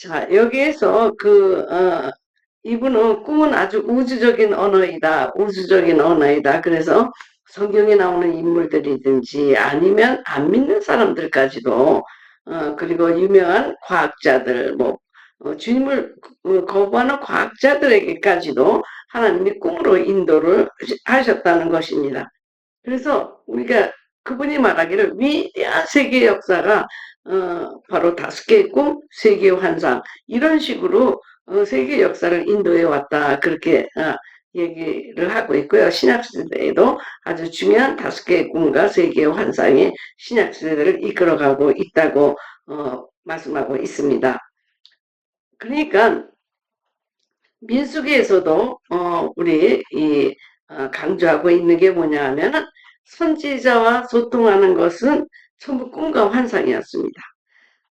자, 여기에서 이분은 꿈은 아주 우주적인 언어이다. 우주적인 언어이다. 그래서 성경에 나오는 인물들이든지 아니면 안 믿는 사람들까지도, 그리고 유명한 과학자들, 주님을 거부하는 과학자들에게까지도 하나님이 꿈으로 인도를 하셨다는 것입니다. 그래서 우리가 그분이 말하기를 위대한 세계 역사가 바로 다섯 개의 꿈, 세 개의 환상 이런 식으로 세계 역사를 인도해 왔다 그렇게 얘기를 하고 있고요. 신약 시대에도 아주 중요한 다섯 개의 꿈과 세 개의 환상이 신약 시대를 이끌어가고 있다고 말씀하고 있습니다. 그러니까 민수기에서도 우리 강조하고 있는 게 뭐냐 하면은 선지자와 소통하는 것은 전부 꿈과 환상이었습니다.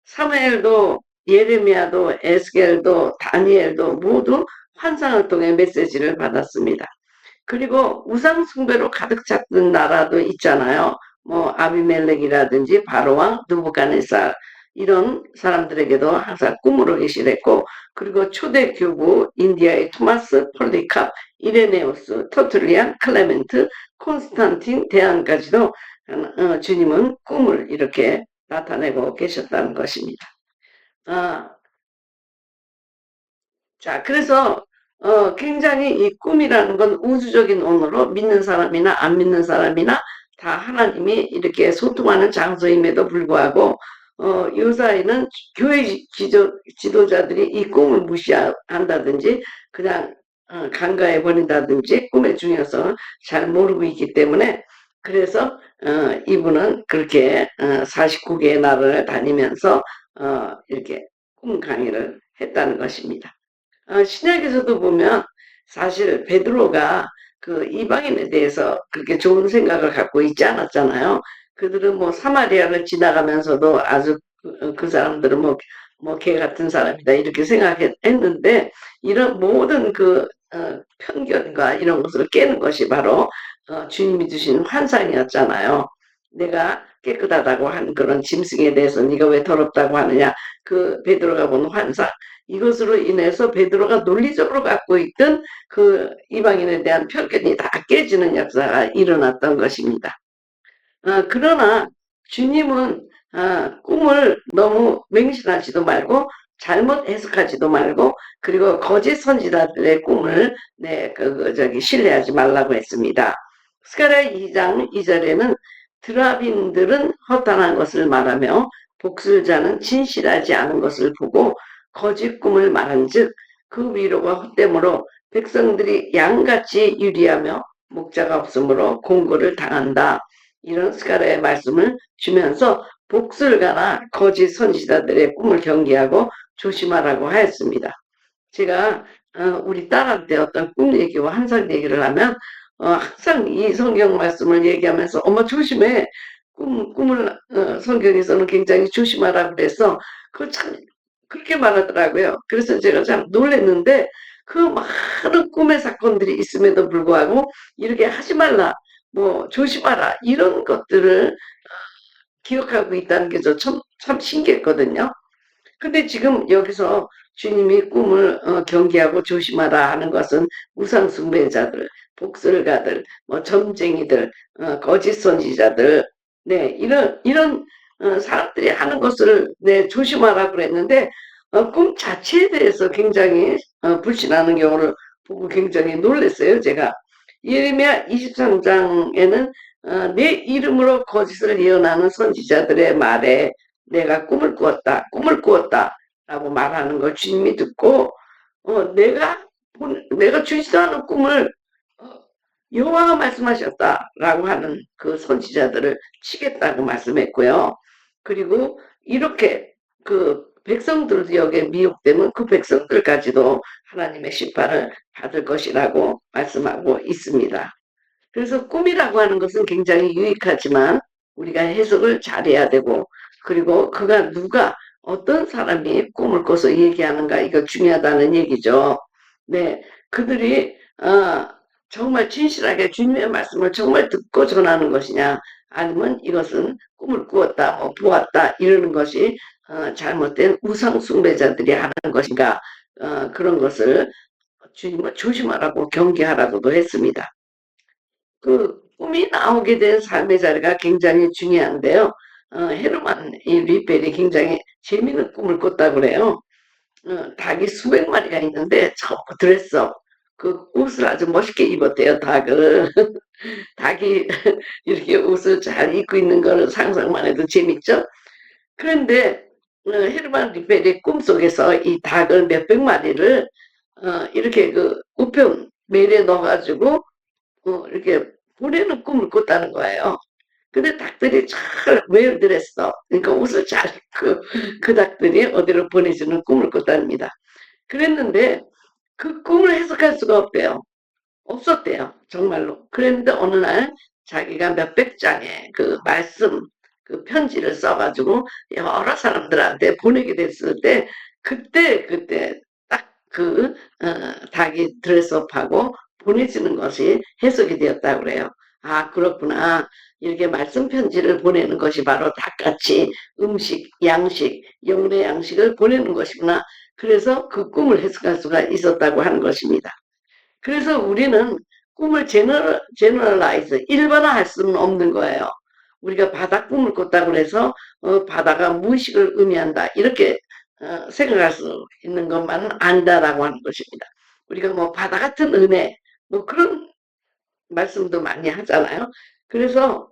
사무엘도 예레미야도 에스겔도 다니엘도 모두 환상을 통해 메시지를 받았습니다. 그리고 우상 숭배로 가득 찼던 나라도 있잖아요. 뭐 아비멜렉이라든지 바로왕 느부갓네살 이런 사람들에게도 항상 꿈으로 계시랬고, 그리고 초대 교부 인디아의 토마스 폴리캅, 이레네우스, 터툴리안, 클레멘트, 콘스탄틴 대왕까지도 주님은 꿈을 이렇게 나타내고 계셨다는 것입니다. 아, 자, 그래서 굉장히 이 꿈이라는 건 우주적인 언어로 믿는 사람이나 안 믿는 사람이나 다 하나님이 이렇게 소통하는 장소임에도 불구하고 요사이는 교회 지도자들이 이 꿈을 무시한다든지 그냥 간과해 버린다든지 꿈의 중요성을 잘 모르고 있기 때문에, 그래서 이분은 그렇게 49개의 나라를 다니면서 이렇게 꿈 강의를 했다는 것입니다. 신약에서도 보면 사실 베드로가 그 이방인에 대해서 그렇게 좋은 생각을 갖고 있지 않았잖아요. 그들은 뭐 사마리아를 지나가면서도 아주 그 사람들은 개 같은 사람이다 이렇게 생각했는데, 이런 모든 편견과 이런 것을 깨는 것이 바로 주님이 주신 환상이었잖아요. 내가 깨끗하다고 하는 그런 짐승에 대해서 네가 왜 더럽다고 하느냐, 그 베드로가 본 환상, 이것으로 인해서 베드로가 논리적으로 갖고 있던 그 이방인에 대한 편견이 다 깨지는 역사가 일어났던 것입니다. 그러나 주님은 꿈을 너무 맹신하지도 말고 잘못 해석하지도 말고, 그리고 거짓 선지자들의 꿈을 신뢰하지 말라고 했습니다. 스가랴 2장 2절에는 드라빈들은 허탄한 것을 말하며 복술자는 진실하지 않은 것을 보고 거짓 꿈을 말한즉 그 위로가 헛되므로 백성들이 양같이 유리하며 목자가 없으므로 공고를 당한다. 이런 스가랴의 말씀을 주면서 복술가나 거짓 선지자들의 꿈을 경계하고 조심하라고 하였습니다. 제가 우리 딸한테 어떤 꿈 얘기와 환상 얘기를 하면 항상 이 성경 말씀을 얘기하면서 엄마 조심해. 꿈을 성경에서는 굉장히 조심하라고 그래서 그걸 참 그렇게 말하더라고요. 그래서 제가 참 놀랐는데, 그 많은 꿈의 사건들이 있음에도 불구하고 이렇게 하지 말라, 뭐 조심하라 이런 것들을 기억하고 있다는 게 참 신기했거든요. 근데 지금 여기서 주님이 꿈을 경계하고 조심하라 하는 것은 우상 숭배자들, 복술가들, 뭐 점쟁이들, 거짓 선지자들, 네, 이런 사람들이 하는 것을 조심하라 그랬는데 꿈 자체에 대해서 굉장히 불신하는 경우를 보고 굉장히 놀랐어요, 제가. 예레미야 23장에는 내 이름으로 거짓을 예언하는 선지자들의 말에 내가 꿈을 꾸었다 라고 말하는 걸 주님이 듣고 내가 주지도 않은 꿈을 어, 여호와가 말씀하셨다라고 하는 그 선지자들을 치겠다고 말씀했고요. 그리고 이렇게 그 백성들도 여기에 미혹되면 그 백성들까지도 하나님의 심판을 받을 것이라고 말씀하고 있습니다. 그래서 꿈이라고 하는 것은 굉장히 유익하지만 우리가 해석을 잘해야 되고, 그리고 누가 어떤 사람이 꿈을 꿔서 얘기하는가 이거 중요하다는 얘기죠. 네, 그들이 정말 진실하게 주님의 말씀을 정말 듣고 전하는 것이냐, 아니면 이것은 꿈을 꾸었다, 보았다 이러는 것이 잘못된 우상 숭배자들이 하는 것인가, 그런 것을 주님은 조심하라고 경계하라고도 했습니다. 그 꿈이 나오게 된 삶의 자리가 굉장히 중요한데요. 헤르만 이 리펠이 굉장히 재미있는 꿈을 꿨다고 그래요. 닭이 수백 마리가 있는데 전부 드레스업, 그 옷을 아주 멋있게 입었대요, 닭을. 닭이 이렇게 옷을 잘 입고 있는 거를 상상만 해도 재밌죠? 그런데 헤르만 리펠이 꿈속에서 이 닭을 몇백 마리를 이렇게 그 우편 메일에 넣어가지고 이렇게 보내는 꿈을 꿨다는 거예요. 근데 닭들이 잘 웰드랬어. 그러니까 옷을 잘 입고 그 닭들이 어디로 보내주는 꿈을 꿨답니다. 그랬는데 그 꿈을 해석할 수가 없대요. 없었대요. 정말로. 그랬는데 어느 날 자기가 몇백 장의 그 말씀, 그 편지를 써가지고 여러 사람들한테 보내게 됐을 때 그때 딱 그 닭이 드레스업하고 보내지는 것이 해석이 되었다고 그래요. 아, 그렇구나. 이렇게 말씀 편지를 보내는 것이 바로 닭같이 음식, 양식, 영내 양식을 보내는 것이구나. 그래서 그 꿈을 해석할 수가 있었다고 하는 것입니다. 그래서 우리는 꿈을 제너럴라이즈, 일반화할 수는 없는 거예요. 우리가 바다 꿈을 꿨다고 해서 바다가 무의식을 의미한다, 이렇게 생각할 수 있는 것만은 아니다라고 하는 것입니다. 우리가 뭐 바다 같은 은혜, 뭐 그런 말씀도 많이 하잖아요. 그래서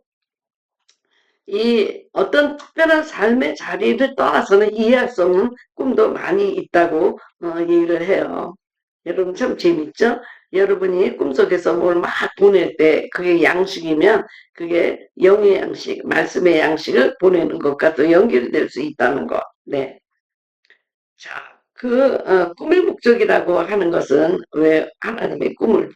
이 어떤 특별한 삶의 자리를 떠나서는 이해할 수 없는 꿈도 많이 있다고 얘기를 해요. 여러분 참 재밌죠? 여러분이 꿈속에서 뭘 막 보낼 때 그게 양식이면 그게 영의 양식, 말씀의 양식을 보내는 것과 또 연결이 될 수 있다는 거. 네. 자, 꿈의 목적이라고 하는 것은 왜 하나님의 꿈을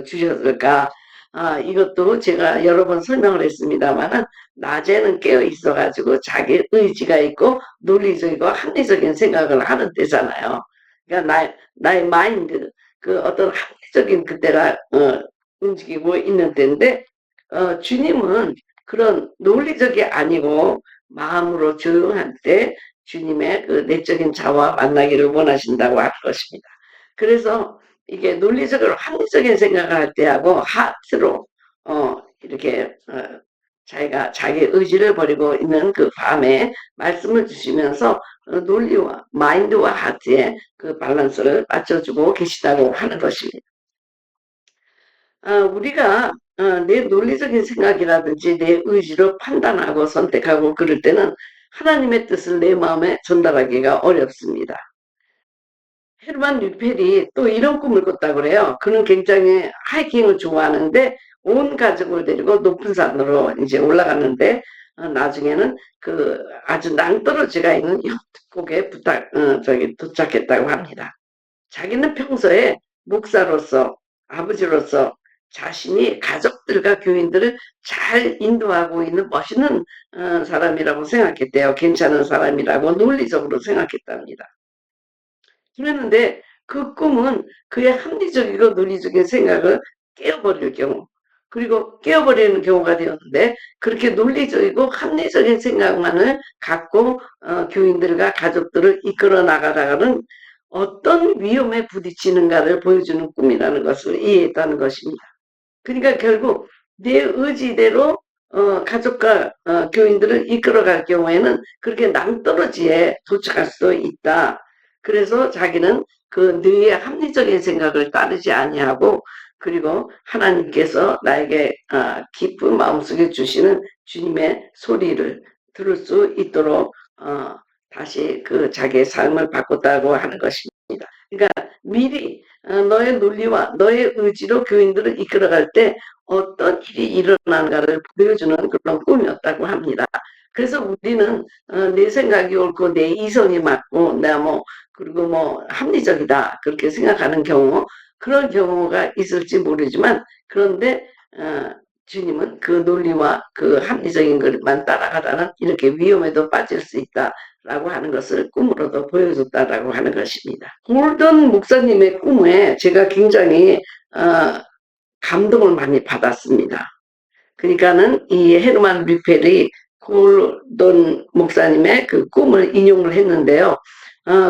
주셨을까? 아, 이것도 제가 여러 번 설명을 했습니다만은, 낮에는 깨어 있어가지고 자기 의지가 있고 논리적이고 합리적인 생각을 하는 때잖아요. 그러니까 나의 마인드, 그 어떤 합리적인 그때가 움직이고 있는 때인데, 주님은 그런 논리적이 아니고 마음으로 조용한 때 주님의 그 내적인 자와 만나기를 원하신다고 하는 것입니다. 그래서 이게 논리적으로 합리적인 생각을 할 때하고 하트로 이렇게 자기가 자기 의지를 버리고 있는 그 밤에 말씀을 주시면서 논리와 마인드와 하트의 그 밸런스를 맞춰주고 계시다고 하는 것입니다. 우리가 내 논리적인 생각이라든지 내 의지로 판단하고 선택하고 그럴 때는 하나님의 뜻을 내 마음에 전달하기가 어렵습니다. 헤르만 류펠이 또 이런 꿈을 꿨다고 그래요. 그는 굉장히 하이킹을 좋아하는데 온 가족을 데리고 높은 산으로 이제 올라갔는데 나중에는 그 아주 낭떠러지가 있는 협곡에 도착했다고 합니다. 자기는 평소에 목사로서, 아버지로서 자신이 가족들과 교인들을 잘 인도하고 있는 멋있는 사람이라고 생각했대요. 괜찮은 사람이라고 논리적으로 생각했답니다. 그랬는데 그 꿈은 그의 합리적이고 논리적인 생각을 깨어버릴 경우, 그리고 깨어버리는 경우가 되었는데, 그렇게 논리적이고 합리적인 생각만을 갖고 교인들과 가족들을 이끌어 나가다가는 어떤 위험에 부딪히는가를 보여주는 꿈이라는 것을 이해했다는 것입니다. 그러니까 결국 내 의지대로 가족과 교인들을 이끌어갈 경우에는 그렇게 낭떠러지에 도착할 수도 있다. 그래서 자기는 그 뇌의 합리적인 생각을 따르지 아니하고, 그리고 하나님께서 나에게 깊은 마음속에 주시는 주님의 소리를 들을 수 있도록 다시 그 자기의 삶을 바꿨다고 하는 것입니다. 그러니까 미리 너의 논리와 너의 의지로 교인들을 이끌어갈 때 어떤 일이 일어나는가를 보여주는 그런 꿈이었다고 합니다. 그래서 우리는 내 생각이 옳고 내 이성이 맞고 나 뭐 그리고 뭐 합리적이다 그렇게 생각하는 경우, 그런 경우가 있을지 모르지만, 그런데 주님은 그 논리와 그 합리적인 것만 따라가다는 이렇게 위험에도 빠질 수 있다라고 하는 것을 꿈으로도 보여줬다라고 하는 것입니다. 골든 목사님의 꿈에 제가 굉장히 감동을 많이 받았습니다. 그러니까는 이 헤르만 류펠이 골돈 목사님의 그 꿈을 인용을 했는데요.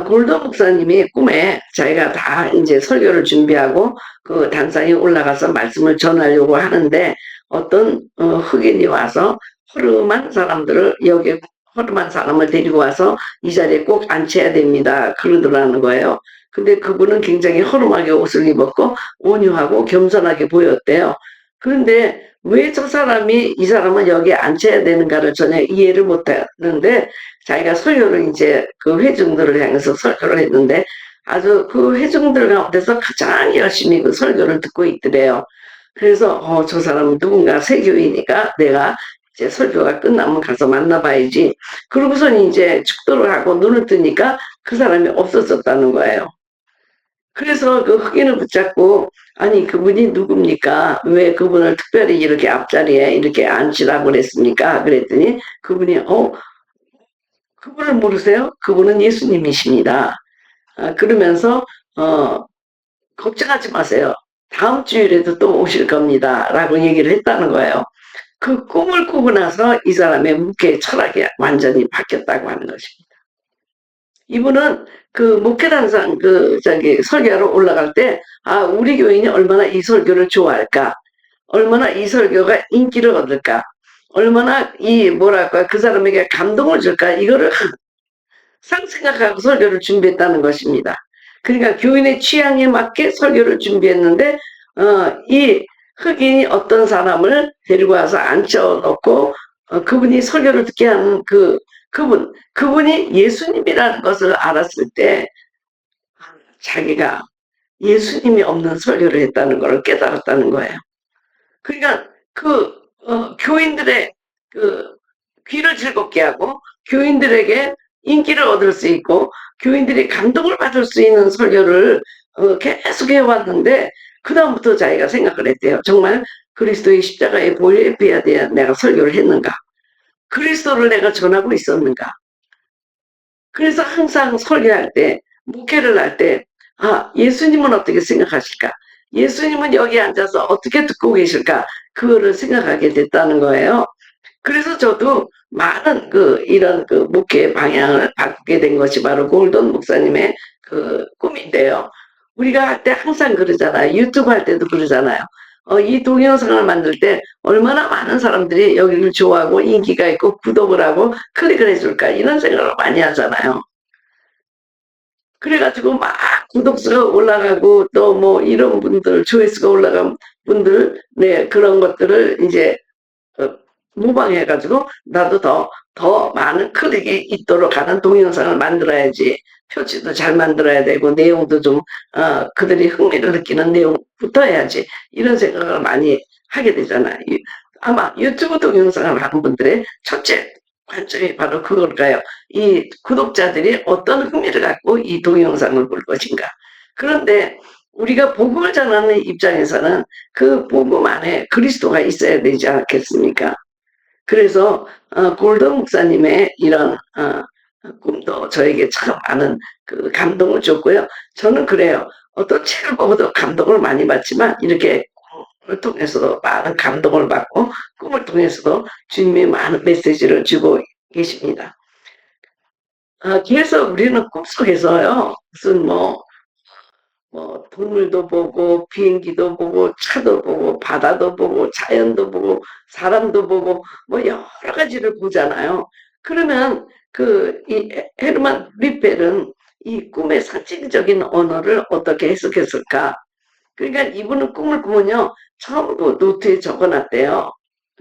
골돈 목사님이 꿈에 자기가 다 이제 설교를 준비하고 그 단상에 올라가서 말씀을 전하려고 하는데 어떤 흑인이 와서 허름한 사람들을 여기 허름한 사람을 데리고 와서 이 자리에 꼭 앉혀야 됩니다. 그러더라는 거예요. 근데 그분은 굉장히 허름하게 옷을 입었고 온유하고 겸손하게 보였대요. 그런데 왜 저 사람이 이 사람은 여기에 앉혀야 되는가를 전혀 이해를 못하는데 자기가 설교를 이제 그 회중들을 향해서 설교를 했는데 아주 그 회중들 가운데서 가장 열심히 그 설교를 듣고 있더래요. 그래서 저 사람은 누군가 세교이니까 내가 이제 설교가 끝나면 가서 만나봐야지. 그러고선 이제 축도를 하고 눈을 뜨니까 그 사람이 없어졌다는 거예요. 그래서 그 흑인을 붙잡고 아니 그분이 누굽니까? 왜 그분을 특별히 이렇게 앞자리에 이렇게 앉히라고 그랬습니까? 그랬더니 그분이 그분을 모르세요? 그분은 예수님이십니다. 그러면서 어, 걱정하지 마세요. 다음 주일에도 또 오실 겁니다. 라고 얘기를 했다는 거예요. 그 꿈을 꾸고 나서 이 사람의 묵회 철학이 완전히 바뀌었다고 하는 것입니다. 이분은 그 목회단상 그 저기 설교하러 올라갈 때 우리 교인이 얼마나 이 설교를 좋아할까, 얼마나 이 설교가 인기를 얻을까, 얼마나 이 뭐랄까 그 사람에게 감동을 줄까 이거를 항상 생각하고 설교를 준비했다는 것입니다. 그러니까 교인의 취향에 맞게 설교를 준비했는데 이 흑인이 어떤 사람을 데리고 와서 앉혀놓고 그분이 설교를 듣게 하는 그분이 예수님이라는 것을 알았을 때 자기가 예수님이 없는 설교를 했다는 걸 깨달았다는 거예요. 그러니까 교인들의 그 귀를 즐겁게 하고 교인들에게 인기를 얻을 수 있고 교인들이 감동을 받을 수 있는 설교를 계속 해왔는데 그다음부터 자기가 생각을 했대요. 정말 그리스도의 십자가의 보혈에 비하여 내가 설교를 했는가? 그리스도를 내가 전하고 있었는가? 그래서 항상 설교할 때, 목회를 할 때, 예수님은 어떻게 생각하실까? 예수님은 여기 앉아서 어떻게 듣고 계실까? 그거를 생각하게 됐다는 거예요. 그래서 저도 많은 이런 목회 방향을 바꾸게 된 것이 바로 골돈 목사님의 그 꿈인데요. 우리가 할 때 항상 그러잖아요. 유튜브 할 때도 그러잖아요. 이 동영상을 만들 때 얼마나 많은 사람들이 여기를 좋아하고 인기가 있고 구독을 하고 클릭을 해줄까 이런 생각을 많이 하잖아요. 그래가지고 막 구독수가 올라가고 또 뭐 이런 분들 조회수가 올라간 분들 네 그런 것들을 이제 어, 모방해가지고 나도 더 많은 클릭이 있도록 하는 동영상을 만들어야지. 표지도 잘 만들어야 되고 내용도 좀 그들이 흥미를 느끼는 내용부터 해야지. 이런 생각을 많이 하게 되잖아요. 아마 유튜브 동영상을 하는 분들의 첫째 관점이 바로 그걸까요? 이 구독자들이 어떤 흥미를 갖고 이 동영상을 볼 것인가. 그런데 우리가 복음을 전하는 입장에서는 그 복음 안에 그리스도가 있어야 되지 않겠습니까? 그래서 골든 목사님의 이런 꿈도 저에게 참 많은 그 감동을 줬고요. 저는 그래요. 어떤 책을 보고도 감동을 많이 받지만 이렇게 꿈을 통해서도 많은 감동을 받고 꿈을 통해서도 주님이 많은 메시지를 주고 계십니다. 그래서 우리는 꿈속에서요. 무슨 뭐 동물도 보고 비행기도 보고 차도 보고 바다도 보고 자연도 보고 사람도 보고 뭐 여러 가지를 보잖아요. 그러면 이 헤르만 리펠은 이 꿈의 상징적인 언어를 어떻게 해석했을까? 그러니까 이분은 꿈을 꾸면요 전부 노트에 적어놨대요.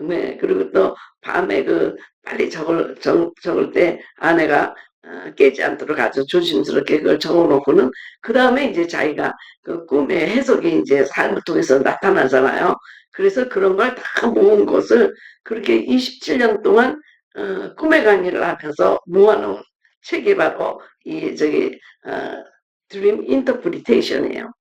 네, 그리고 또 밤에 빨리 적을 때 아내가 깨지 않도록 아주 조심스럽게 그걸 적어놓고는 그 다음에 이제 자기가 그 꿈의 해석이 이제 삶을 통해서 나타나잖아요. 그래서 그런 걸 다 모은 것을 그렇게 27년 동안 꿈의 강의를 하면서 모아놓은 책이 바로 이 저기 드림 인터프리테이션이에요.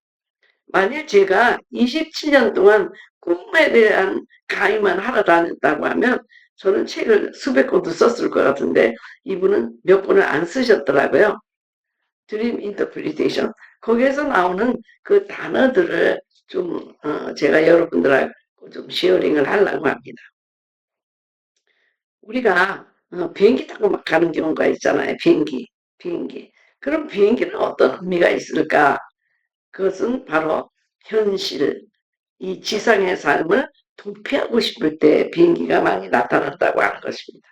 만일 제가 27년 동안 꿈에 대한 강의만 하러 다녔다고 하면 저는 책을 수백 권도 썼을 것 같은데 이분은 몇 권을 안 쓰셨더라고요. 드림 인터프리테이션. 거기에서 나오는 그 단어들을 좀 제가 여러분들하고 좀 쉐어링을 하려고 합니다. 우리가 비행기 타고 막 가는 경우가 있잖아요. 비행기. 그럼 비행기는 어떤 의미가 있을까? 그것은 바로 현실, 이 지상의 삶을 도피하고 싶을 때 비행기가 많이 나타난다고 하는 것입니다.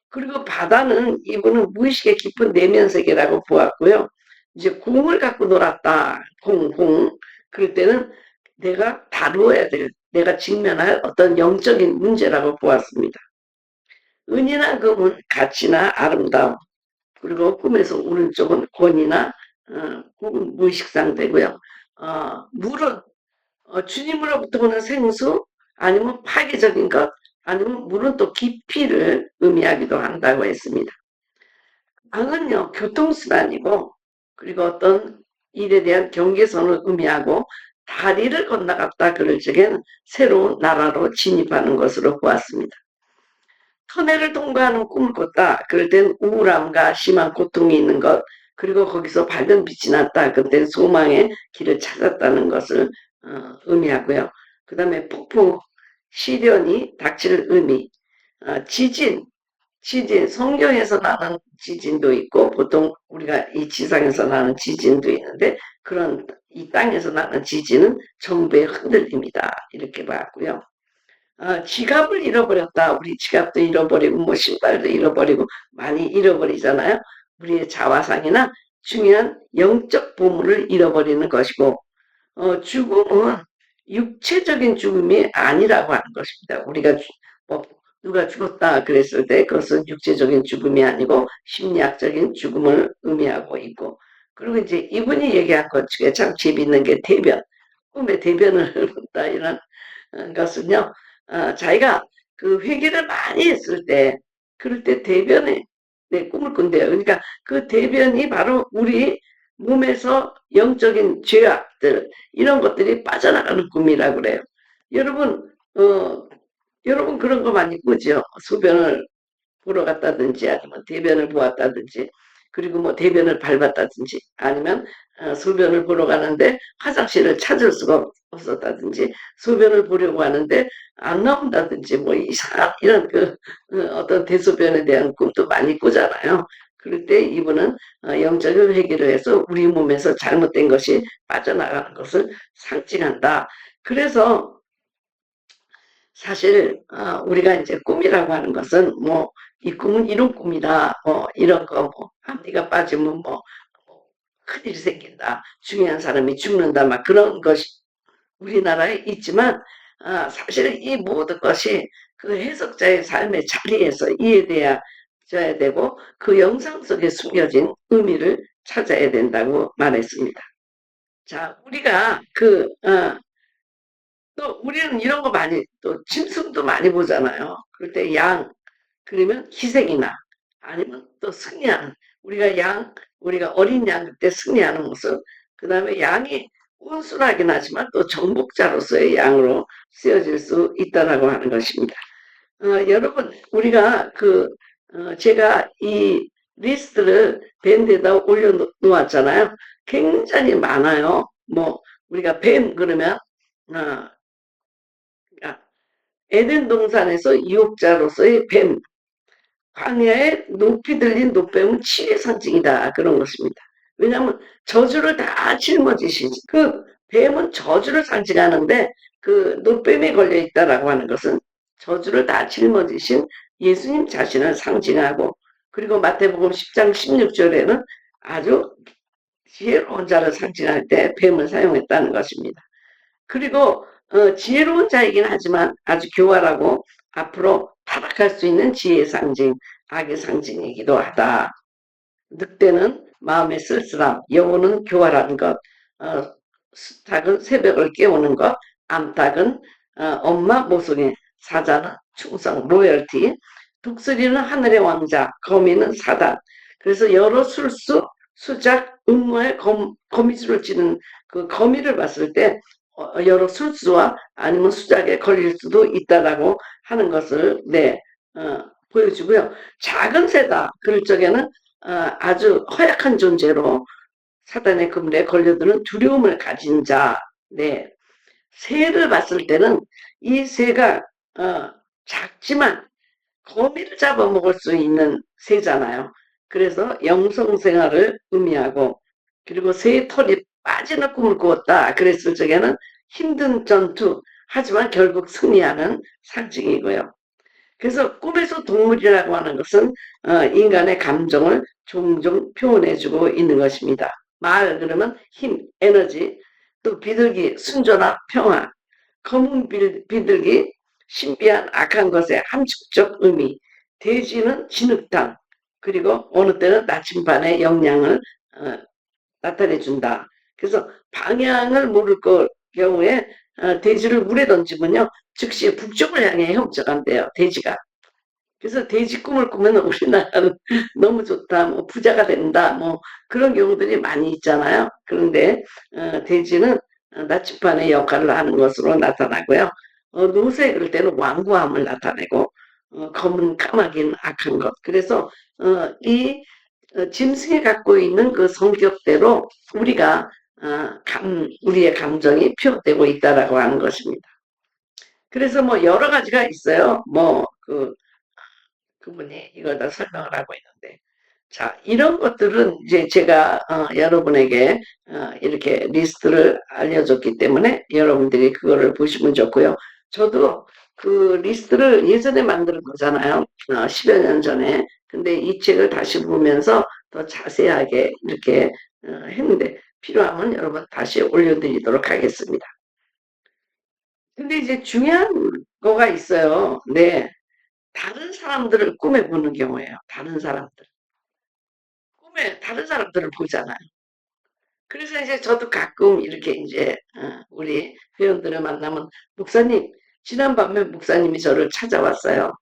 그리고 바다는 이분은 무의식의 깊은 내면 세계라고 보았고요. 이제 공을 갖고 놀았다. 공. 그럴 때는 내가 다루어야 될, 내가 직면할 어떤 영적인 문제라고 보았습니다. 은이나 금은 가치나 아름다움, 그리고 꿈에서 오른쪽은 권위나 꿈은 무의식 상태고요. 물은 주님으로부터 오는 생수, 아니면 파괴적인 것, 아니면 물은 또 깊이를 의미하기도 한다고 했습니다. 강은요, 교통수단이고, 그리고 어떤 일에 대한 경계선을 의미하고, 다리를 건너갔다 그럴 적에는 새로운 나라로 진입하는 것으로 보았습니다. 터널을 통과하는 꿈을 꿨다. 그럴 땐 우울함과 심한 고통이 있는 것, 그리고 거기서 밝은 빛이 났다. 그땐 소망의 길을 찾았다는 것을 의미하고요. 그 다음에 폭풍, 시련이 닥칠 의미, 지진, 성경에서 나는 지진도 있고, 보통 우리가 이 지상에서 나는 지진도 있는데, 그런 이 땅에서 나는 지진은 정부의 흔들림이다. 이렇게 봤고요. 지갑을 잃어버렸다. 우리 지갑도 잃어버리고, 뭐 신발도 잃어버리고, 많이 잃어버리잖아요. 우리의 자화상이나 중요한 영적 보물을 잃어버리는 것이고, 죽음은 육체적인 죽음이 아니라고 하는 것입니다. 우리가 뭐 누가 죽었다 그랬을 때 그것은 육체적인 죽음이 아니고 심리학적인 죽음을 의미하고 있고, 그리고 이제 이분이 얘기한 것 중에 참 재밌는 게 대변, 꿈에 대변을 본다 이런 것은요, 자기가 그 회개를 많이 했을 때, 그럴 때 대변에 내 꿈을 꾼대요. 그러니까 그 대변이 바로 우리 몸에서 영적인 죄악들, 이런 것들이 빠져나가는 꿈이라고 그래요. 여러분, 여러분 그런 거 많이 꾸죠? 소변을 보러 갔다든지, 아니면 대변을 보았다든지, 그리고 뭐 대변을 밟았다든지, 아니면 소변을 보러 가는데 화장실을 찾을 수가 없었다든지, 소변을 보려고 하는데 안 나온다든지, 뭐 이상한 이런 그 어떤 대소변에 대한 꿈도 많이 꾸잖아요. 그럴 때 이분은 영적인 회개를 해서 우리 몸에서 잘못된 것이 빠져나가는 것을 상징한다. 그래서 사실 우리가 이제 꿈이라고 하는 것은 뭐 이 꿈은 이런 꿈이다, 뭐 이런 거, 뭐 앞니가 빠지면 뭐 큰일이 생긴다, 중요한 사람이 죽는다, 막 그런 것이 우리나라에 있지만, 사실은 이 모든 것이 그 해석자의 삶의 자리에서 이해돼야 되고, 그 영상 속에 숨겨진 의미를 찾아야 된다고 말했습니다. 자, 우리가 또 우리는 이런 거 많이, 또 짐승도 많이 보잖아요. 그럴 때 그러면 희생이나 아니면 또 승리하는, 우리가 어린 양 그때 승리하는 모습, 그 다음에 양이 온순하긴 하지만 또 정복자로서의 양으로 쓰여질 수 있다라고 하는 것입니다. 여러분, 우리가 제가 이 리스트를 밴드에다 올려놓았잖아요. 굉장히 많아요. 뭐, 우리가 뱀 그러면, 어, 에덴 동산에서 유혹자로서의 뱀, 광야에 높이 들린 노뱀은 치의 상징이다. 그런 것입니다. 왜냐하면 저주를 다 짊어지신 그 뱀은 저주를 상징하는데, 그 노뱀에 걸려 있다라고 하는 것은 저주를 다 짊어지신 예수님 자신을 상징하고, 그리고 마태복음 10장 16절에는 아주 지혜로운 자를 상징할 때 뱀을 사용했다는 것입니다. 그리고 지혜로운 자이긴 하지만 아주 교활하고 앞으로 타락할 수 있는 지혜의 상징, 악의 상징이기도 하다. 늑대는 마음의 쓸쓸함, 영혼은 교활한 것, 닭은 새벽을 깨우는 것, 암탉은 엄마 모성애, 사자는 충성, 로열티, 독수리는 하늘의 왕자, 거미는 사단. 그래서 여러 술수, 수작, 음모에 거미줄을 치는 그 거미를 봤을 때 여러 술수와 아니면 수작에 걸릴 수도 있다라고 하는 것을 보여주고요. 작은 새다. 그럴 적에는 아주 허약한 존재로 사단의 그물에 걸려드는 두려움을 가진 자. 네. 새를 봤을 때는 이 새가 작지만 거미를 잡아먹을 수 있는 새잖아요. 그래서 영성생활을 의미하고, 그리고 새의 털이 빠지는 꿈을 꾸었다. 그랬을 적에는 힘든 전투, 하지만 결국 승리하는 상징이고요. 그래서 꿈에서 동물이라고 하는 것은 인간의 감정을 종종 표현해주고 있는 것입니다. 말 그러면 힘, 에너지, 또 비둘기, 순조나 평화, 검은 비둘기, 신비한 악한 것의 함축적 의미, 돼지는 진흙탕, 그리고 어느 때는 나침반의 영향을 어, 나타내준다. 그래서 방향을 모를 경우에 돼지를 물에 던지면요, 즉시 북쪽을 향해 훔쳐간대요, 돼지가. 그래서 돼지 꿈을 꾸면 우리나라는 너무 좋다, 뭐 부자가 된다, 뭐 그런 경우들이 많이 있잖아요. 그런데 돼지는 나침반의 역할을 하는 것으로 나타나고요. 노새 그럴 때는 완고함을 나타내고 검은 까마귀는 악한 것. 그래서 이 짐승이 갖고 있는 그 성격대로 우리가 우리의 감정이 표현되고 있다라고 하는 것입니다. 그래서 뭐 여러 가지가 있어요. 뭐 그분이 이걸 다 설명을 하고 있는데, 자, 이런 것들은 이제 제가 여러분에게 이렇게 리스트를 알려줬기 때문에 여러분들이 그거를 보시면 좋고요. 저도 그 리스트를 예전에 만든 거잖아요. 10여 년 전에. 근데 이 책을 다시 보면서 더 자세하게 이렇게 했는데, 필요하면 여러분 다시 올려드리도록 하겠습니다. 근데 이제 중요한 거가 있어요. 네. 다른 사람들을 꿈에 보는 경우에요. 다른 사람들. 꿈에 다른 사람들을 보잖아요. 그래서 이제 저도 가끔 이렇게 이제 우리 회원들을 만나면 목사님, 지난밤에 목사님이 저를 찾아왔어요.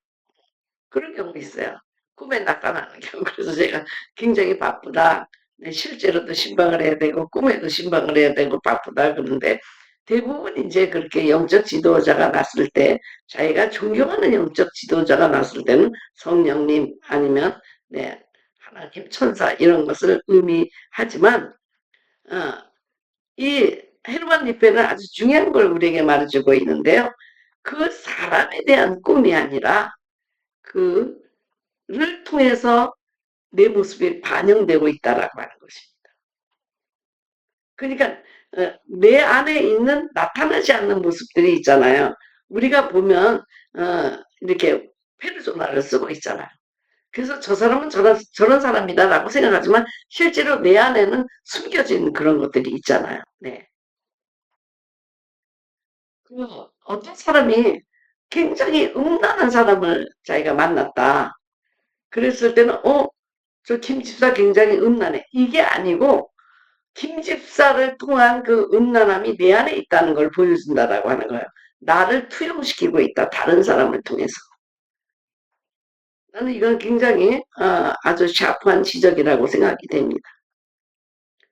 그런 경우 있어요. 꿈에 나타나는 경우. 그래서 제가 굉장히 바쁘다. 네, 실제로도 신방을 해야 되고 꿈에도 신방을 해야 되고 바쁘다 그러는데, 대부분 이제 그렇게 영적 지도자가 났을 때, 자기가 존경하는 영적 지도자가 났을 때는 성령님 아니면 네, 하나님 천사 이런 것을 의미하지만 어, 이 헤르만 리페는 아주 중요한 걸 우리에게 말해주고 있는데요. 그 사람에 대한 꿈이 아니라 그를 통해서 내 모습이 반영되고 있다라고 하는 것입니다. 그러니까 내 안에 있는 나타나지 않는 모습들이 있잖아요. 우리가 보면 이렇게 페르소나를 쓰고 있잖아요. 그래서 저 사람은 저런 사람이다라고 생각하지만 실제로 내 안에는 숨겨진 그런 것들이 있잖아요. 네. 그 어떤 사람이 굉장히 음란한 사람을 자기가 만났다. 그랬을 때는 저 김 집사 굉장히 음란해. 이게 아니고 김 집사를 통한 그 음란함이 내 안에 있다는 걸 보여준다라고 하는 거예요. 나를 투영시키고 있다. 다른 사람을 통해서. 나는 이건 굉장히 아주 샤프한 지적이라고 생각이 됩니다.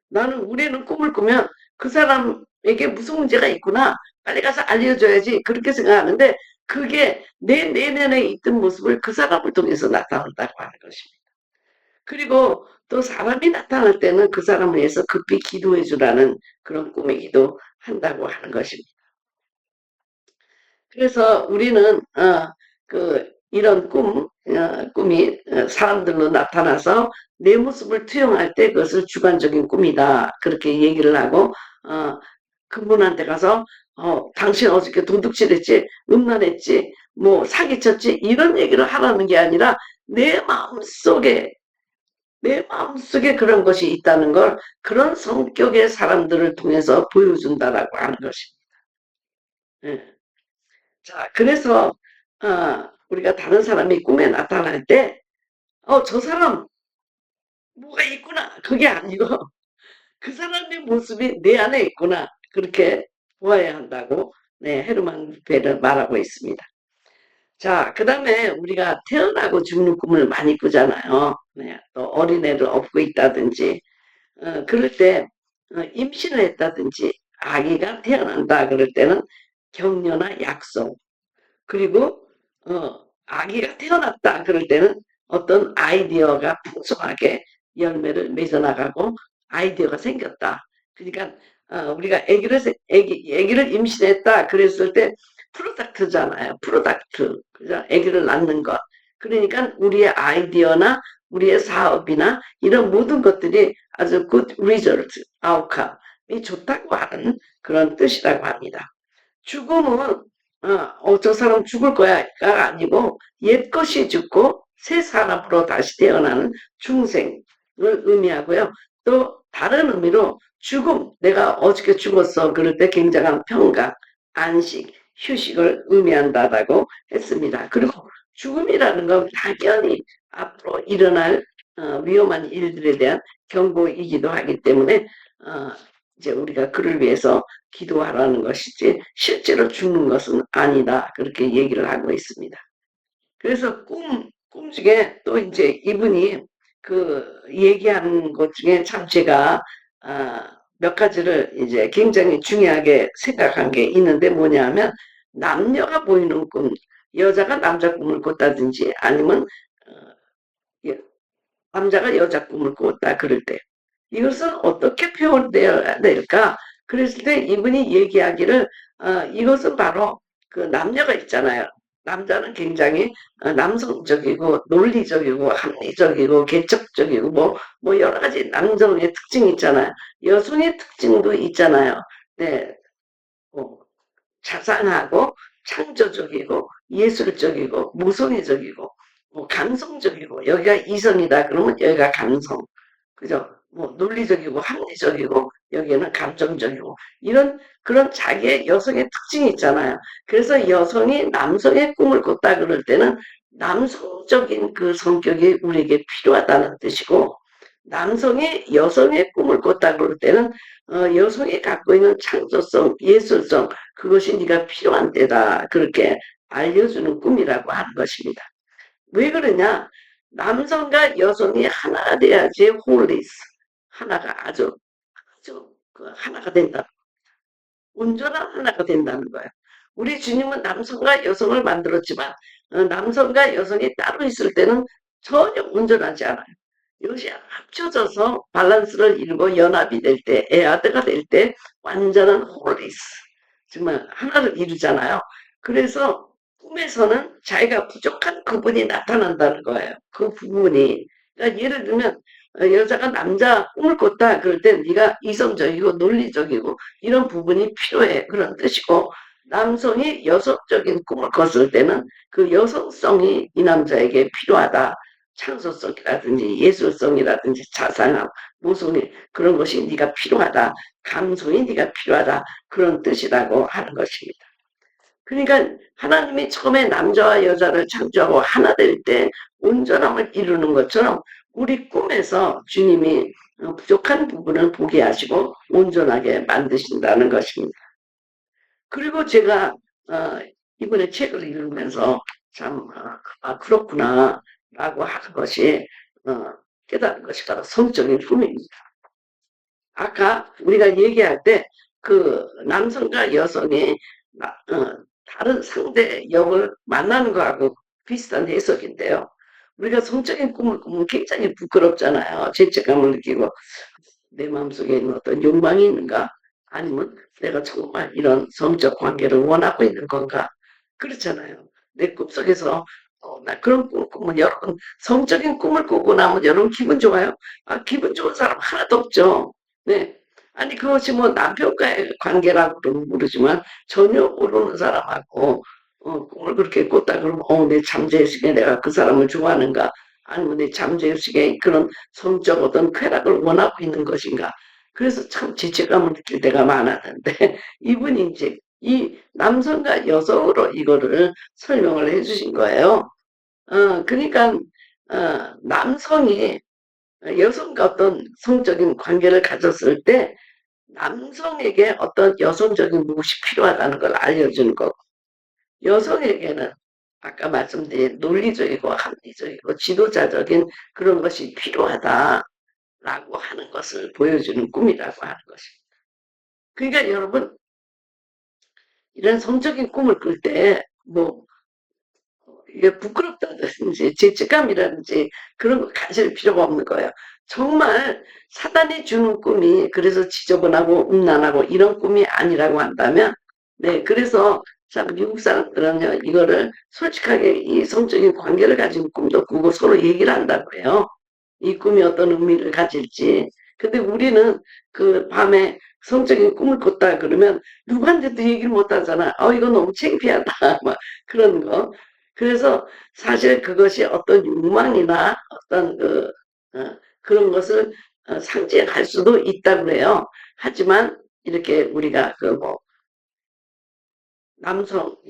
나는 우리는 꿈을 꾸면 그 사람에게 무슨 문제가 있구나. 빨리 가서 알려줘야지. 그렇게 생각하는데 그게 내 내면에 있던 모습을 그 사람을 통해서 나타난다고 하는 것입니다. 그리고 또 사람이 나타날 때는 그 사람을 위해서 급히 기도해 주라는 그런 꿈이기도 한다고 하는 것입니다. 그래서 우리는 이런 꿈이 사람들로 나타나서 내 모습을 투영할 때 그것을 주관적인 꿈이다. 그렇게 얘기를 하고 어, 그분한테 가서 당신 어저께 도둑질했지, 음란했지, 뭐 사기쳤지 이런 얘기를 하라는 게 아니라 내 마음속에 내 마음속에 그런 것이 있다는 걸 그런 성격의 사람들을 통해서 보여준다라고 하는 것입니다. 예. 자, 그래서 우리가 다른 사람이 꿈에 나타날 때, 저 사람 뭐가 있구나. 그게 아니고 그 사람의 모습이 내 안에 있구나. 그렇게 보아야 한다고 네, 헤르만 베를 말하고 있습니다. 자, 그 다음에 우리가 태어나고 죽는 꿈을 많이 꾸잖아요. 네, 또 어린애를 업고 있다든지, 그럴 때 임신을 했다든지 아기가 태어난다 그럴 때는 격려나 약속, 그리고 아기가 태어났다 그럴 때는 어떤 아이디어가 풍성하게 열매를 맺어나가고 아이디어가 생겼다. 그러니까 우리가 아기를 임신했다 그랬을 때 프로덕트잖아요. 프로덕트. 그죠? 아기를 낳는 것. 그러니까 우리의 아이디어나 우리의 사업이나 이런 모든 것들이 아주 good result, outcome이 좋다고 하는 그런 뜻이라고 합니다. 죽음은 저 사람 죽을 거야가 아니고 옛것이 죽고 새 사람으로 다시 태어나는 중생을 의미하고요. 또 다른 의미로 죽음, 내가 어저께 죽었어. 그럴 때 굉장한 평강, 안식, 휴식을 의미한다라고 했습니다. 그리고 죽음이라는 건 당연히 앞으로 일어날 위험한 일들에 대한 경고이기도 하기 때문에 어, 이제 우리가 그를 위해서 기도하라는 것이지 실제로 죽는 것은 아니다. 그렇게 얘기를 하고 있습니다. 그래서 꿈 중에 또 이제 이분이 그 얘기하는 것 중에 참 제가 몇 가지를 이제 굉장히 중요하게 생각한 게 있는데 뭐냐면 남녀가 보이는 꿈, 여자가 남자 꿈을 꿨다든지 아니면 어, 남자가 여자 꿈을 꿨다 그럴 때 이것은 어떻게 표현되어야 될까? 그랬을 때 이분이 얘기하기를 이것은 바로 그 남녀가 있잖아요. 남자는 굉장히 남성적이고 논리적이고 합리적이고 개척적이고 뭐 여러 가지 남성의 특징이 있잖아요. 여성의 특징도 있잖아요. 네, 뭐 자상하고 창조적이고 예술적이고 모성애적이고 뭐 감성적이고 여기가 이성이다 그러면 여기가 감성 그죠? 뭐 논리적이고 합리적이고 여기에는 감정적이고 이런 그런 자기의 여성의 특징이 있잖아요. 그래서 여성이 남성의 꿈을 꿨다 그럴 때는 남성적인 그 성격이 우리에게 필요하다는 뜻이고 남성이 여성의 꿈을 꿨다 그럴 때는 여성이 갖고 있는 창조성, 예술성 그것이 네가 필요한 때다 그렇게 알려주는 꿈이라고 하는 것입니다. 왜 그러냐? 남성과 여성이 하나가 돼야지 홀리스 하나가 아주 그 하나가 된다. 온전한 하나가 된다는 거예요. 우리 주님은 남성과 여성을 만들었지만 남성과 여성이 따로 있을 때는 전혀 온전하지 않아요. 이것이 합쳐져서 밸런스를 이루고 연합이 될 때, 에아드가 될 때 완전한 홀리스 정말 하나를 이루잖아요. 그래서 꿈에서는 자기가 부족한 부분이 나타난다는 거예요. 그 부분이. 그러니까 예를 들면 여자가 남자 꿈을 꿨다 그럴 때 네가 이성적이고 논리적이고 이런 부분이 필요해 그런 뜻이고 남성이 여성적인 꿈을 꿨을 때는 그 여성성이 이 남자에게 필요하다. 창조성이라든지 예술성이라든지 자상함, 모성애 그런 것이 네가 필요하다. 감성이 네가 필요하다. 그런 뜻이라고 하는 것입니다. 그러니까 하나님이 처음에 남자와 여자를 창조하고 하나 될 때 온전함을 이루는 것처럼 우리 꿈에서 주님이 부족한 부분을 보게 하시고 온전하게 만드신다는 것입니다. 그리고 제가 이번에 책을 읽으면서 참 그렇구나 라고 하는 것이 깨달은 것이 바로 성적인 꿈입니다. 아까 우리가 얘기할 때 그 남성과 여성이 다른 상대 역을 만나는 거하고 비슷한 해석인데요. 우리가 성적인 꿈을 꾸면 굉장히 부끄럽잖아요. 죄책감을 느끼고 내 마음속에 있는 어떤 욕망이 있는가? 아니면 내가 정말 이런 성적 관계를 원하고 있는 건가? 그렇잖아요. 내 꿈속에서 나 그런 꿈을 꾸면 여러분 성적인 꿈을 꾸고 나면 여러분 기분 좋아요? 기분 좋은 사람 하나도 없죠. 네. 아니 그것이 뭐 남편과의 관계라고 그러면 모르지만 전혀 모르는 사람하고 꿈을 그렇게 꿨다 그러면 내 잠재의식에 내가 그 사람을 좋아하는가 아니면 내 잠재의식에 그런 성적 어떤 쾌락을 원하고 있는 것인가 그래서 참 죄책감을 느낄 때가 많았는데 이분이 이제 이 남성과 여성으로 이거를 설명을 해주신 거예요. 그러니까 남성이 여성과 어떤 성적인 관계를 가졌을 때 남성에게 어떤 여성적인 무엇이 필요하다는 걸 알려주는 거고 여성에게는 아까 말씀드린 논리적이고 합리적이고 지도자적인 그런 것이 필요하다라고 하는 것을 보여주는 꿈이라고 하는 것입니다. 그러니까 여러분 이런 성적인 꿈을 꿀 때 뭐 이게 부끄럽다든지 죄책감이라든지 그런 거 가질 필요가 없는 거예요. 정말 사단이 주는 꿈이 그래서 지저분하고 음란하고 이런 꿈이 아니라고 한다면 네 그래서 자, 미국 사람들은요, 이거를 솔직하게 이 성적인 관계를 가진 꿈도 꾸고 서로 얘기를 한다고 해요. 이 꿈이 어떤 의미를 가질지. 근데 우리는 그 밤에 성적인 꿈을 꿨다 그러면 누구한테도 얘기를 못 하잖아. 이거 너무 창피하다. 막 그런 거. 그래서 사실 그것이 어떤 욕망이나 어떤 그런 것을 상징할 수도 있다고 해요. 하지만 이렇게 우리가 그 뭐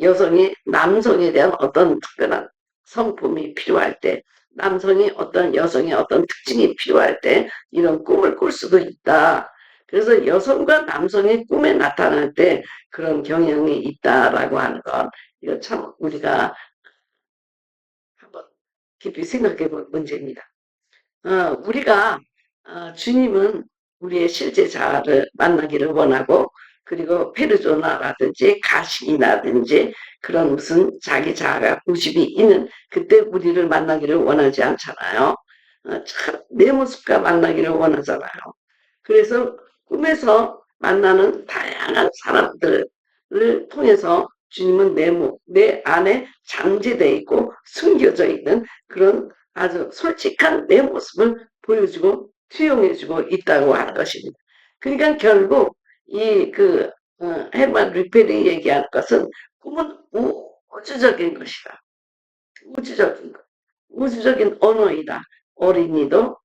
여성이 남성에 대한 어떤 특별한 성품이 필요할 때, 남성이 어떤 여성의 어떤 특징이 필요할 때 이런 꿈을 꿀 수도 있다. 그래서 여성과 남성이 꿈에 나타날 때 그런 경향이 있다라고 하는 건 이거 참 우리가 한번 깊이 생각해 볼 문제입니다. 우리가 주님은 우리의 실제 자아를 만나기를 원하고 그리고 페르소나라든지 가식이라든지 그런 무슨 자기 자아가 고집이 있는 그때 우리를 만나기를 원하지 않잖아요. 참 내 모습과 만나기를 원하잖아요. 그래서 꿈에서 만나는 다양한 사람들을 통해서 주님은 내 안에 잠재되어 있고 숨겨져 있는 그런 아주 솔직한 내 모습을 보여주고 투영해주고 있다고 하는 것입니다. 그러니까 결국 헤르만 리펠이 얘기하는 것은 꿈은 우주적인 것이다. 우주적인 것. 우주적인 언어이다. 어린이도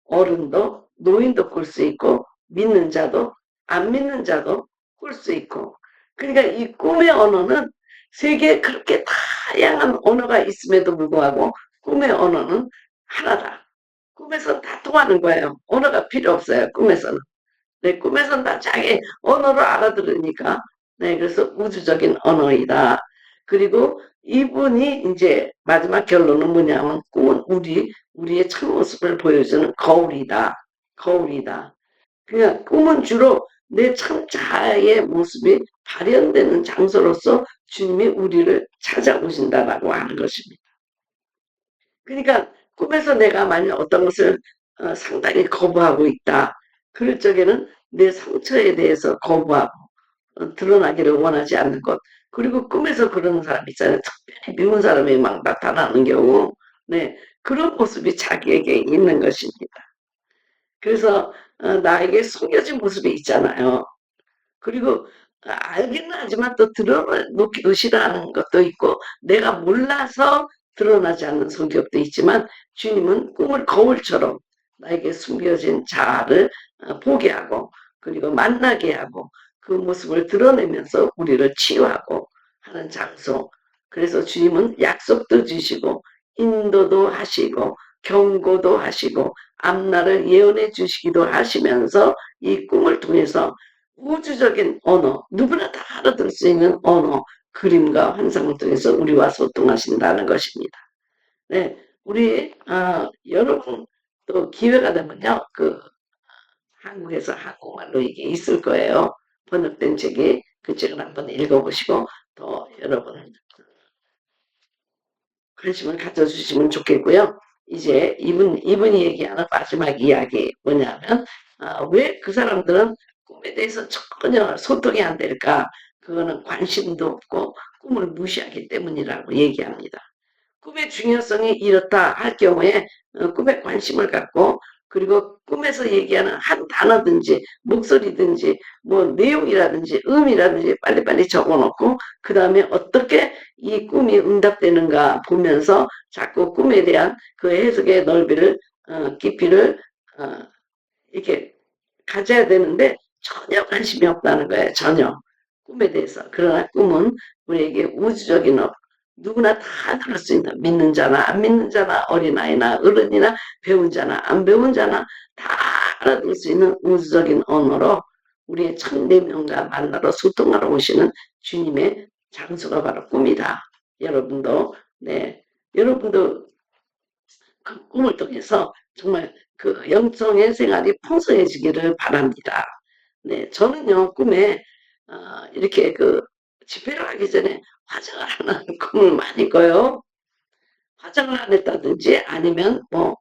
어른도 노인도 꿀 수 있고 믿는 자도 안 믿는 자도 꿀 수 있고 그러니까 이 꿈의 언어는 세계에 그렇게 다양한 언어가 있음에도 불구하고 꿈의 언어는 하나다. 꿈에서 다 통하는 거예요. 언어가 필요 없어요. 꿈에서는. 네, 꿈에서는 다 자기 언어로 알아들으니까. 네, 그래서 우주적인 언어이다. 그리고 이분이 이제 마지막 결론은 뭐냐면 꿈은 우리의 참모습을 보여주는 거울이다. 거울이다. 그냥 꿈은 주로 내 참자의 모습이 발현되는 장소로서 주님이 우리를 찾아오신다라고 하는 것입니다. 그러니까 꿈에서 내가 만약 어떤 것을 상당히 거부하고 있다. 그럴 적에는 내 상처에 대해서 거부하고 드러나기를 원하지 않는 것. 그리고 꿈에서 그런 사람 있잖아요. 특별히 미운 사람이 막 나타나는 경우. 네, 그런 모습이 자기에게 있는 것입니다. 그래서 나에게 숨겨진 모습이 있잖아요. 그리고 알기는 하지만 또 드러놓기도 싫어하는 것도 있고 내가 몰라서 드러나지 않는 성격도 있지만 주님은 꿈을 거울처럼 나에게 숨겨진 자아를 보게 하고 그리고 만나게 하고 그 모습을 드러내면서 우리를 치유하고 하는 장소. 그래서 주님은 약속도 주시고 인도도 하시고 경고도 하시고 앞날을 예언해 주시기도 하시면서 이 꿈을 통해서 우주적인 언어, 누구나 다 알아들을 수 있는 언어, 그림과 환상을 통해서 우리와 소통하신다는 것입니다. 네, 여러분 또 기회가 되면요, 한국에서 한국말로 이게 있을 거예요. 번역된 책이 그 책을 한번 읽어보시고 또 여러분 관심을 가져주시면 좋겠고요. 이제 이분이 얘기하는 마지막 이야기 뭐냐면 왜 그 사람들은 꿈에 대해서 전혀 소통이 안 될까? 그거는 관심도 없고 꿈을 무시하기 때문이라고 얘기합니다. 꿈의 중요성이 이렇다 할 경우에 꿈에 관심을 갖고 그리고 꿈에서 얘기하는 한 단어든지 목소리든지 뭐 내용이라든지 음이라든지 빨리빨리 적어놓고 그 다음에 어떻게 이 꿈이 응답되는가 보면서 자꾸 꿈에 대한 그 해석의 넓이를 깊이를 어, 이렇게 가져야 되는데 전혀 관심이 없다는 거예요. 전혀. 꿈에 대해서. 그러나 꿈은 우리에게 우주적인 누구나 다 들을 수 있는 믿는 자나 안 믿는 자나 어린아이나 어른이나 배운 자나 안 배운 자나 다 알아들을 수 있는 우주적인 언어로 우리의 천내명과 만나러 소통하러 오시는 주님의 장소가 바로 꿈이다. 여러분도 네 여러분도 그 꿈을 통해서 정말 그 영성의 생활이 풍성해지기를 바랍니다. 네, 저는요, 꿈에, 이렇게 집회를 하기 전에 화장을 안 하는 꿈을 많이 꿔요. 화장을 안 했다든지 아니면 뭐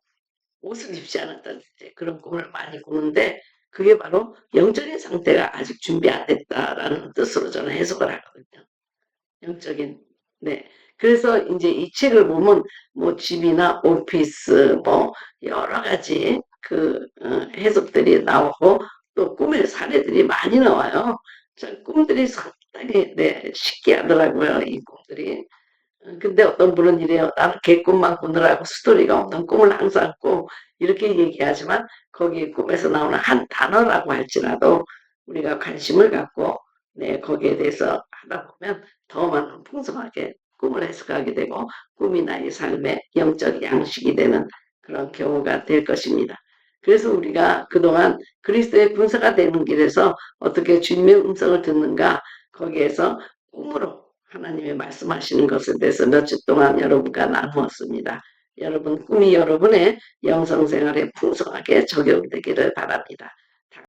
옷을 입지 않았다든지 그런 꿈을 많이 꾸는데 그게 바로 영적인 상태가 아직 준비 안 됐다라는 뜻으로 저는 해석을 하거든요. 영적인. 네. 그래서 이제 이 책을 보면 뭐 집이나 오피스 뭐 여러 가지 해석들이 나오고 또 꿈의 사례들이 많이 나와요. 참 꿈들이 상당히 네, 신기하더라고요. 이 꿈들이. 근데 어떤 분은 이래요. 나는 개꿈만 꾸느라고 스토리가 없는 꿈을 항상 꾸. 이렇게 얘기하지만 거기 꿈에서 나오는 한 단어라고 할지라도 우리가 관심을 갖고 네, 거기에 대해서 하다 보면 더 많은 풍성하게 꿈을 해석하게 되고 꿈이 나의 삶의 영적 양식이 되는 그런 경우가 될 것입니다. 그래서 우리가 그동안 그리스도의 분사가 되는 길에서 어떻게 주님의 음성을 듣는가 거기에서 꿈으로 하나님의 말씀하시는 것에 대해서 몇 주 동안 여러분과 나누었습니다. 여러분 꿈이 여러분의 영성생활에 풍성하게 적용되기를 바랍니다.